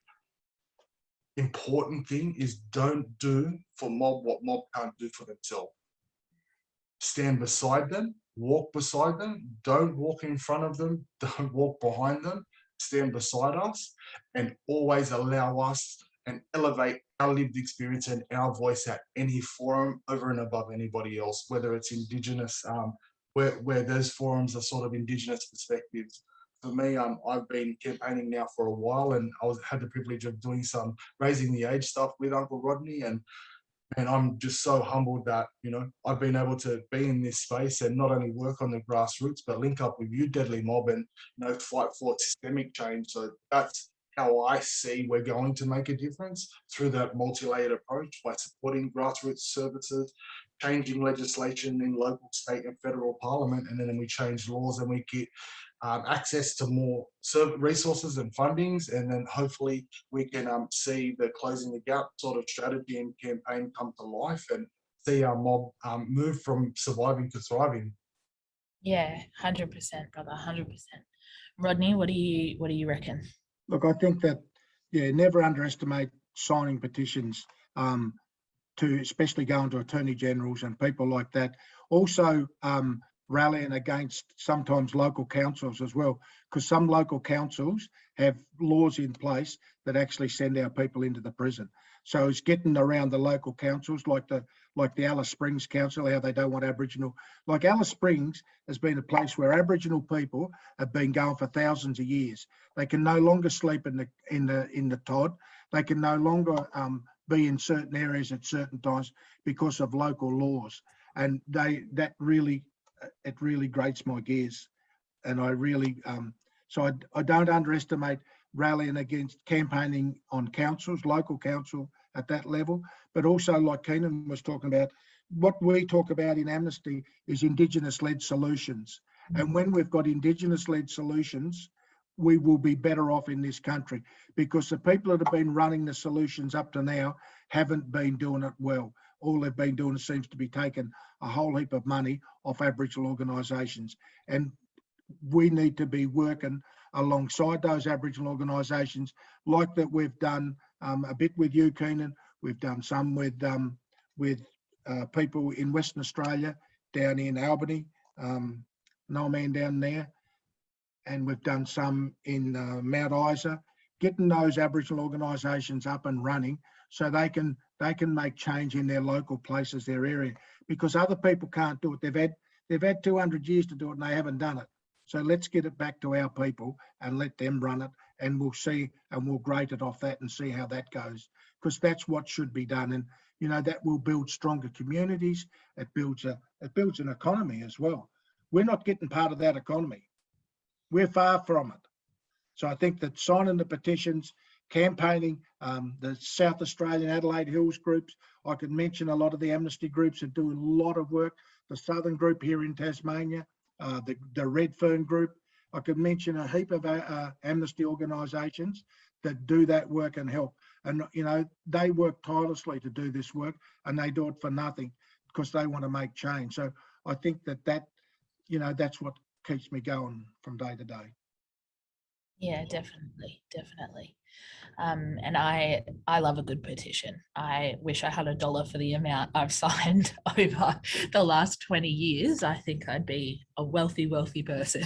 important thing is don't do for mob what mob can't do for themselves. Stand beside them, walk beside them, don't walk in front of them, don't walk behind them, stand beside us, and always allow us and elevate our lived experience and our voice at any forum over and above anybody else, whether it's Indigenous, where those forums are sort of Indigenous perspectives. For me, I've been campaigning now for a while, and had the privilege of doing some raising the age stuff with Uncle Rodney, and I'm just so humbled that, you know, I've been able to be in this space and not only work on the grassroots, but link up with you, Deadly Mob, and, you know, fight for systemic change. So that's how I see we're going to make a difference, through that multi-layered approach, by supporting grassroots services, changing legislation in local, state and federal parliament, and then we change laws and we get access to more resources and fundings, and then hopefully we can see the closing the gap sort of strategy and campaign come to life, and see our mob move from surviving to thriving. Yeah, 100%, brother, 100%. Rodney, what do you reckon? Look, I think that, yeah, never underestimate signing petitions, to especially going to attorney generals and people like that. Also, rallying against sometimes local councils as well, because some local councils have laws in place that actually send our people into the prison. So it's getting around the local councils, like the Alice Springs Council, how they don't want Aboriginal. Like Alice Springs has been a place where Aboriginal people have been going for thousands of years. They can no longer sleep in the Todd. They can no longer be in certain areas at certain times because of local laws, and it really grates my gears. And I really so I don't underestimate rallying against campaigning on councils, local council at that level, but also, like Keenan was talking about, what we talk about in Amnesty is Indigenous-led solutions. And when we've got Indigenous-led solutions, we will be better off in this country, because the people that have been running the solutions up to now haven't been doing it well. All they've been doing seems to be taking a whole heap of money off Aboriginal organisations. And we need to be working alongside those Aboriginal organisations, like that we've done a bit with you, Keenan. We've done some with people in Western Australia, down in Albany, no man down there. And we've done some in Mount Isa, getting those Aboriginal organisations up and running so they can make change in their local places, their area, because other people can't do it. They've had 200 years to do it and they haven't done it. So let's get it back to our people and let them run it, and we'll see, and we'll grade it off that and see how that goes, because that's what should be done. And you know, that will build stronger communities. It builds an economy as well. We're not getting part of that economy. We're far from it. So I think that signing the petitions, campaigning, the South Australian Adelaide Hills groups, I could mention a lot of the Amnesty groups that do a lot of work. The Southern group here in Tasmania, the Redfern group. I could mention a heap of Amnesty organisations that do that work and help. And, you know, they work tirelessly to do this work, and they do it for nothing because they want to make change. So I think that, you know, that's what keeps me going from day to day. Yeah, definitely. And I love a good petition. I wish I had $1 for the amount I've signed over the last 20 years. I think I'd be a wealthy person.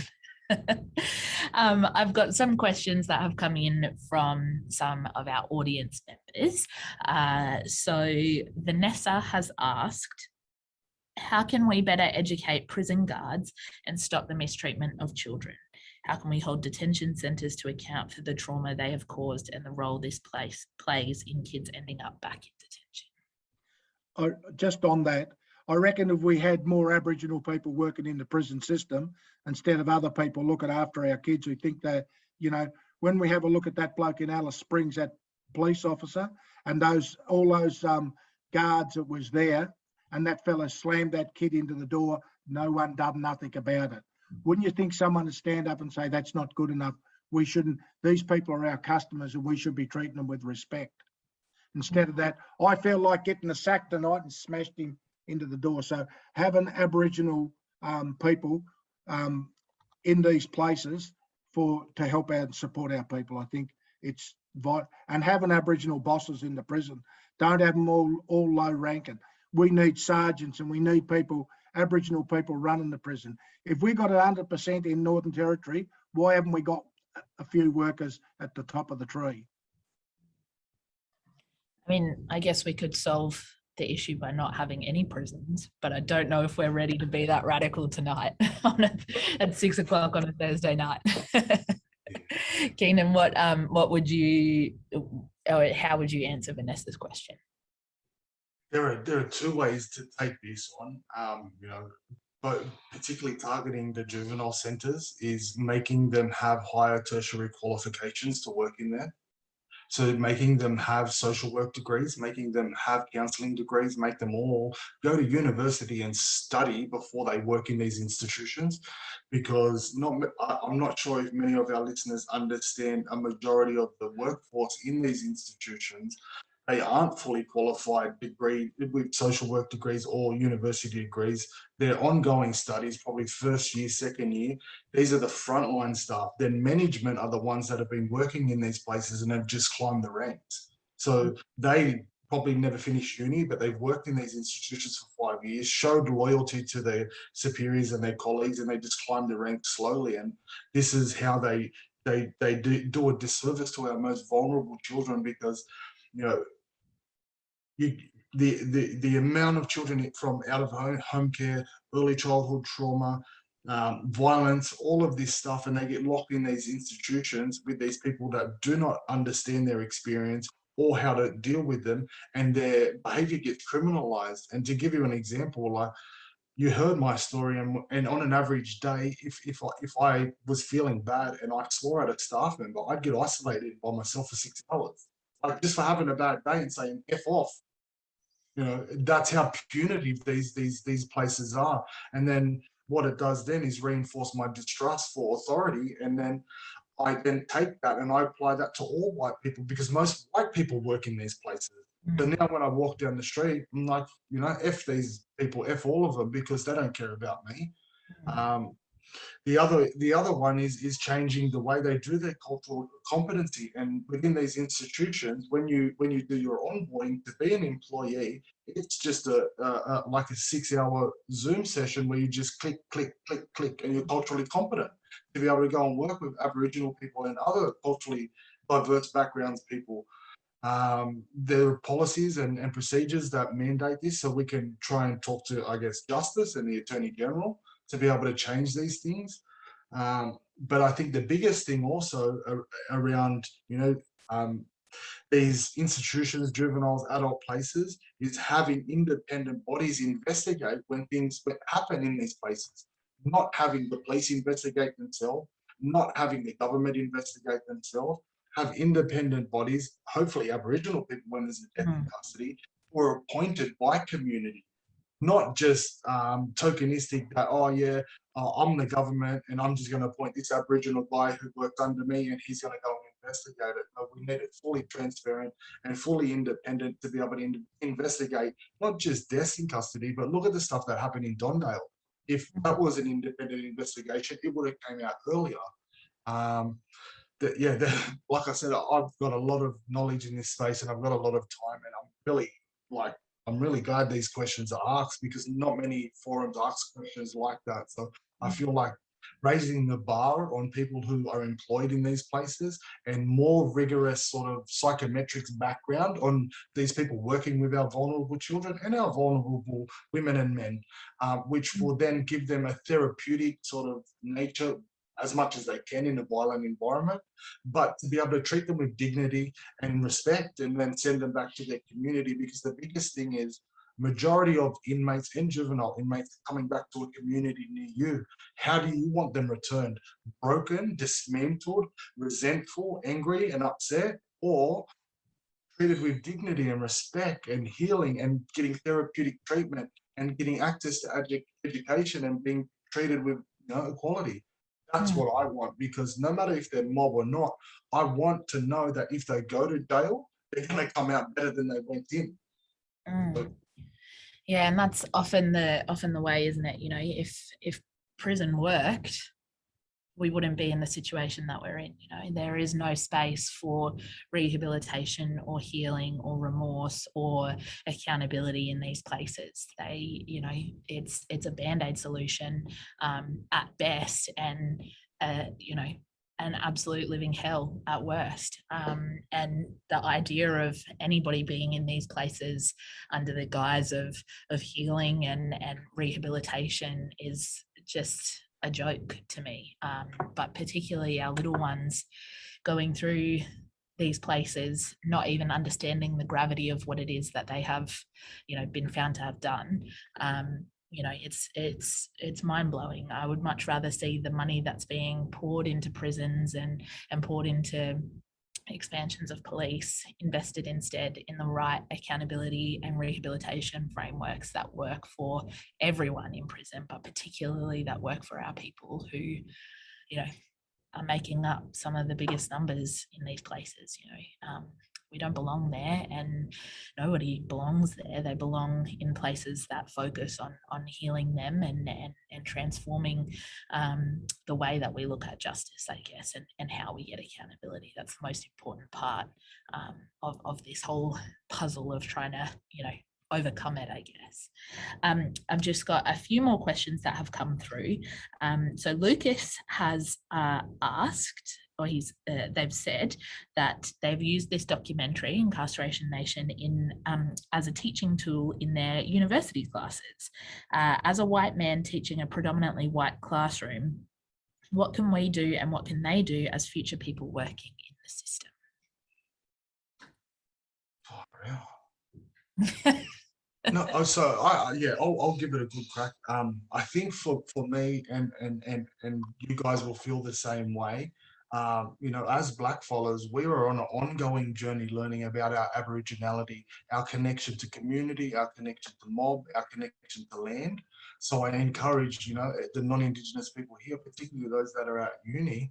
I've got some questions that have come in from some of our audience members. So Vanessa has asked, how can we better educate prison guards and stop the mistreatment of children? How can we hold detention centres to account for the trauma they have caused and the role this place plays in kids ending up back in detention? Just on that, I reckon if we had more Aboriginal people working in the prison system instead of other people looking after our kids who think that, you know, when we have a look at that bloke in Alice Springs, that police officer, and all those guards that was there, and that fella slammed that kid into the door, no one done nothing about it. Wouldn't you think someone would stand up and say, that's not good enough? We shouldn't, these people are our customers and we should be treating them with respect. Instead of that, I feel like getting a sack tonight and smashed him into the door. So having Aboriginal people in these places to help out and support our people, I think it's vital. And having Aboriginal bosses in the prison, don't have them all low ranking. We need sergeants and we need people, Aboriginal people running the prison. If we got 100% in Northern Territory, why haven't we got a few workers at the top of the tree? I mean, I guess we could solve the issue by not having any prisons, but I don't know if we're ready to be that radical tonight at 6 o'clock on a Thursday night. Keenan, what would you, or how would you answer Vanessa's question? There are two ways to take this on, you know, but particularly targeting the juvenile centres is making them have higher tertiary qualifications to work in there. So making them have social work degrees, making them have counselling degrees, make them all go to university and study before they work in these institutions, because I'm not sure if many of our listeners understand a majority of the workforce in these institutions. They aren't fully qualified degree with social work degrees or university degrees. They're ongoing studies, probably first year, second year. These are the frontline staff. Then management are the ones that have been working in these places and have just climbed the ranks. So they probably never finished uni, but they've worked in these institutions for 5 years, showed loyalty to their superiors and their colleagues, and they just climbed the ranks slowly. And this is how they do a disservice to our most vulnerable children, because, you know, the amount of children from out of home care, early childhood trauma, violence, all of this stuff, and they get locked in these institutions with these people that do not understand their experience or how to deal with them, and their behavior gets criminalized. And to give you an example, like, you heard my story, and on an average day, if I was feeling bad and I swore at a staff member, I'd get isolated by myself for 6 hours, like just for having a bad day and saying F off. You know, that's how punitive these places are. And then what it does then is reinforce my distrust for authority. And then I then take that and I apply that to all white people, because most white people work in these places. So now when I walk down the street, I'm like, you know, F these people, F all of them, because they don't care about me. The other one is changing the way they do their cultural competency. And within these institutions, when you do your onboarding to be an employee, it's just like a 6-hour Zoom session where you just click, and you're culturally competent to be able to go and work with Aboriginal people and other culturally diverse backgrounds people. There are policies and procedures that mandate this, so we can try and talk to, I guess, Justice and the Attorney General to be able to change these things. But I think the biggest thing also around, these institutions, juveniles, adult places, is having independent bodies investigate when things happen in these places. Not having the police investigate themselves, not having the government investigate themselves, have independent bodies, hopefully Aboriginal people when there's a death in custody, who are appointed by community, not just tokenistic that, oh yeah, I'm the government and I'm just going to appoint this Aboriginal guy who worked under me and he's going to go and investigate it. No, we need it fully transparent and fully independent to be able to investigate not just deaths in custody, but look at the stuff that happened in Dondale. If that was an independent investigation, it would have came out earlier. Like I said, I've got a lot of knowledge in this space and I've got a lot of time, and I'm really glad these questions are asked, because not many forums ask questions like that. So I feel like raising the bar on people who are employed in these places and more rigorous sort of psychometrics background on these people working with our vulnerable children and our vulnerable women and men, which will then give them a therapeutic sort of nature as much as they can in a violent environment, but to be able to treat them with dignity and respect and then send them back to their community. Because the biggest thing is majority of inmates and juvenile inmates coming back to a community near you. How do you want them returned? Broken, dismantled, resentful, angry and upset, or treated with dignity and respect and healing and getting therapeutic treatment and getting access to education and being treated with equality? That's what I want, because no matter if they're mob or not, I want to know that if they go to jail, they're going to come out better than they went in. So, yeah, and that's often the way, isn't it? If prison worked, we wouldn't be in the situation that we're in. There is no space for rehabilitation or healing or remorse or accountability in these places. It's a band-aid solution at best, and an absolute living hell at worst. And the idea of anybody being in these places under the guise of healing and rehabilitation is just a joke to me. But particularly our little ones going through these places, not even understanding the gravity of what it is that they have, been found to have done. It's mind-blowing. I would much rather see the money that's being poured into prisons and poured into expansions of police invested instead in the right accountability and rehabilitation frameworks that work for everyone in prison, but particularly that work for our people who, are making up some of the biggest numbers in these places. We don't belong there, and nobody belongs there. They belong in places that focus on healing them and transforming the way that we look at justice, I guess, and how we get accountability. That's the most important part of this whole puzzle of trying to, overcome it, I guess. I've just got a few more questions that have come through. So Lucas has asked, or they've said that they've used this documentary, Incarceration Nation, as a teaching tool in their university classes. As a white man teaching a predominantly white classroom, what can we do and what can they do as future people working in the system? No, so I'll give it a good crack. I think for me and you guys will feel the same way. As blackfellas, we are on an ongoing journey learning about our Aboriginality, our connection to community, our connection to mob, our connection to land. So I encourage, the non-Indigenous people here, particularly those that are at uni,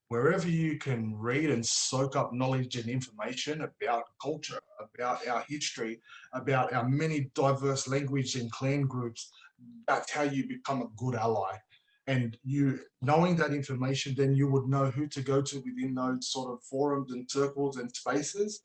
wherever you can read and soak up knowledge and information about culture, about our history, about our many diverse language and clan groups, that's how you become a good ally. And you knowing that information, then you would know who to go to within those sort of forums and circles and spaces,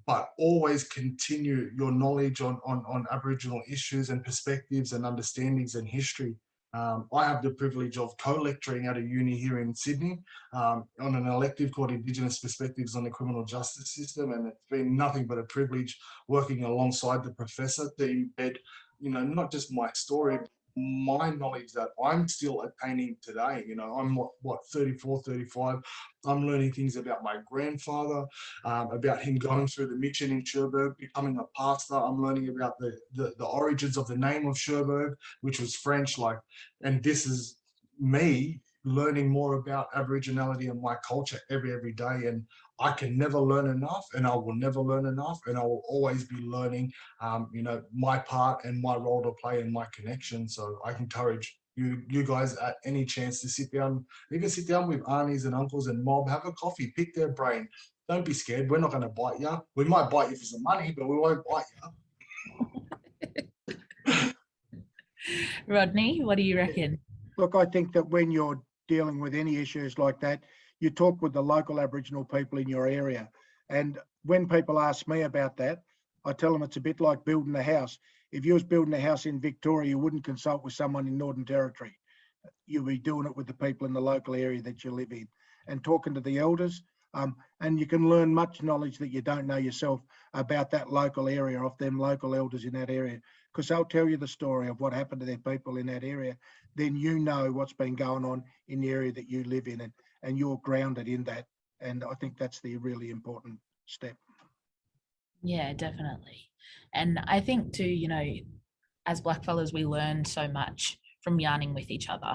but always continue your knowledge on Aboriginal issues and perspectives and understandings and history. I have the privilege of co-lecturing at a uni here in Sydney on an elective called Indigenous Perspectives on the Criminal Justice System, and it's been nothing but a privilege working alongside the professor to embed, not just my story, my knowledge that I'm still attaining today. You know, I'm what 34, 35. I'm learning things about my grandfather, about him going through the mission in Cherbourg, becoming a pastor. I'm learning about the origins of the name of Cherbourg, which was French. And this is me learning more about Aboriginality and my culture every day. And I can never learn enough, and I will never learn enough, and I will always be learning, you know, my part and my role to play in my connection. So I encourage you guys at any chance to sit down, even sit down with aunties and uncles and mob, have a coffee, pick their brain. Don't be scared. We're not going to bite you. We might bite you for some money, but we won't bite you. Rodney, what do you reckon? Look, I think that when you're dealing with any issues like that, you talk with the local Aboriginal people in your area. And when people ask me about that, I tell them it's a bit like building a house. If you was building a house in Victoria, you wouldn't consult with someone in Northern Territory. You'll be doing it with the people in the local area that you live in and talking to the elders. And you can learn much knowledge that you don't know yourself about that local area, of them local elders in that area, because they'll tell you the story of what happened to their people in that area. Then you know what's been going on in the area that you live in, and you're grounded in that. And I think that's the really important step. Yeah, definitely. And I think too, you know, as blackfellas, we learn so much from yarning with each other.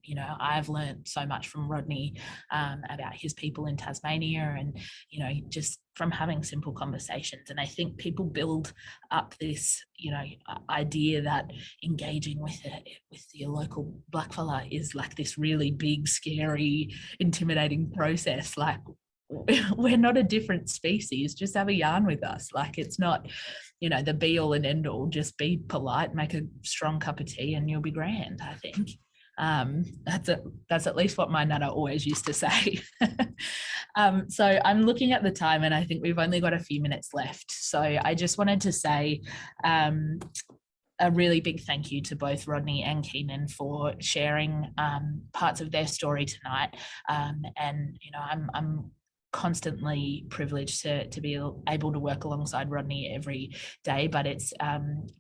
You know, I've learned so much from Rodney about his people in Tasmania, and, you know, just from having simple conversations. And I think people build up this, you know, idea that engaging with your local blackfella is like this really big, scary, intimidating process. Like, we're not a different species. Just have a yarn with us. Like, it's not, you know, the be all and end all. Just be polite, make a strong cup of tea, and you'll be grand, I think. That's at least what my nana always used to say. So I'm looking at the time, and I think we've only got a few minutes left. So I just wanted to say a really big thank you to both Rodney and Keenan for sharing parts of their story tonight. And, you know, I'm constantly privileged to be able to work alongside Rodney every day, but it's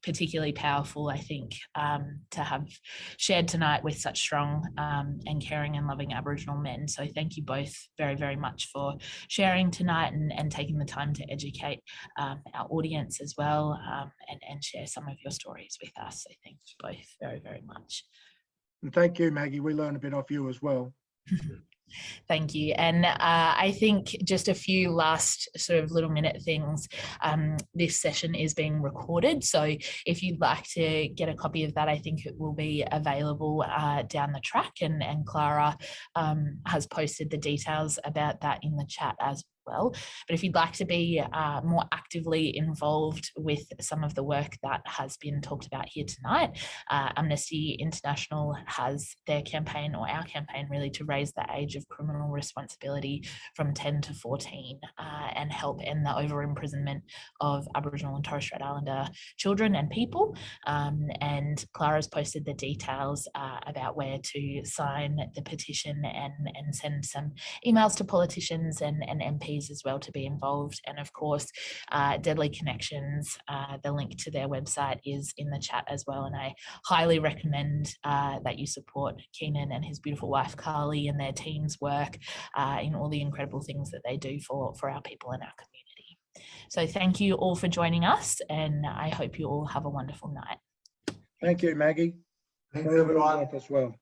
particularly powerful, I think, to have shared tonight with such strong and caring and loving Aboriginal men. So thank you both very, very much for sharing tonight and taking the time to educate our audience as well, and share some of your stories with us. So thank you both very, very much. And thank you, Maggie. We learned a bit off you as well. Thank you. And I think just a few last sort of little minute things. This session is being recorded, so if you'd like to get a copy of that, I think it will be available down the track, and Clara has posted the details about that in the chat as well. But if you'd like to be more actively involved with some of the work that has been talked about here tonight, Amnesty International has their campaign, or our campaign really, to raise the age of criminal responsibility from 10 to 14 and help end the over-imprisonment of Aboriginal and Torres Strait Islander children and people. And Clara's posted the details about where to sign the petition and send some emails to politicians and MPs as well to be involved. And of course, Deadly Connections, the link to their website is in the chat as well. And I highly recommend that you support Keenan and his beautiful wife, Carly, and their team's work in all the incredible things that they do for our people in our community. So thank you all for joining us, and I hope you all have a wonderful night. Thank you, Maggie. Thanks, everyone. As well.